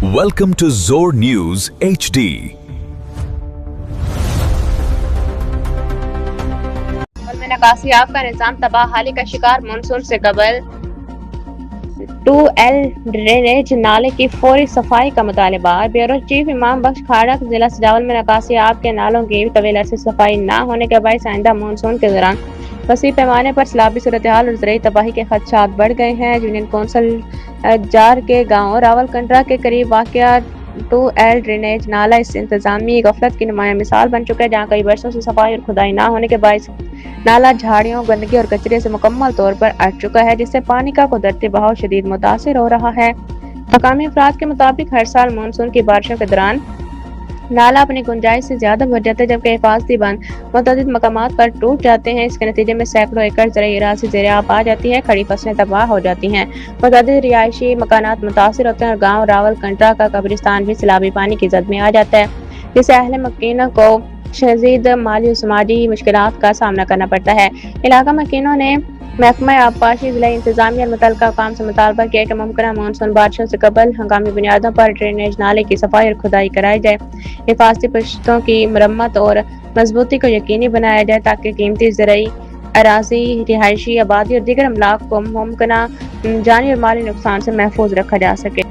Welcome to Zor News HD. में नकासियाब का निजाम तबाहाली का शिकार। मानसून से कबल 2L ड्रेनेज नाले की फौरी सफाई का मुतालबा। ब्यूरो चीफ इमाम बख्श खाड़ा जिला सजावल में नकासियाब के नालों की तवील अरसे सफाई न होने के बायस आइंदा मानसून के दौरान वसी पैमाने पर सैलाबी सूरत-ए-हाल और ज़राई तबाही के खदशात बढ़ गए हैं। यूनियन कौंसिल जार के गांव रावलकंड्रा के करीब वाक़या 2L ड्रेनेज नाला इस इंतजामी गफलत की नुमाया मिसाल बन चुका है, जहाँ कई वर्षों से सफाई और खुदाई ना होने के बायस नाला झाड़ियों, गंदगी और कचरे से मुकम्मल तौर पर अट चुका है, जिससे पानी का कुदरती बहाव शदीद मुतासिर हो रहा है। मकामी अफराद के मुताबिक हर साल मानसून की बारिशों के दौरान नाला अपनी गुंजाइश से ज्यादा भर जाता है, जबकि हिफाजती बांध मुतअद्दिद मकामात पर टूट जाते हैं। इसके नतीजे में सैकड़ों एकड़ ज़राई अराज़ी ज़ेर आब आ जाती है, खड़ी फसलें तबाह हो जाती हैं, मुतअद्दिद रिहायशी मकानात मुतासिर होते हैं और गाँव रावलकंड्रा का कब्रिस्तान भी सैलाबी पानी की जद में आ जाता है, जिससे अहले मकीनों को शदीद माली और समाजी मुश्किलात का सामना करना पड़ता है। इलाका मकीनों ने महकमा आबपाशी जिला इंतजामिया और मुतल्लिका हुकाम से मुतालबा किया कि मुमकिन मानसून बारिशों से कबल हंगामी बुनियादों पर ड्रेनेज नाले की सफाई और खुदाई कराई जाए, हिफाजती पुश्तों की मरम्मत और मजबूती को यकीनी बनाया जाए, ताकि कीमती ज़राई अराज़ी, रिहायशी आबादी और दीगर अमलाक को मुमकिन जानी और माली नुकसान से महफूज रखा जा सके।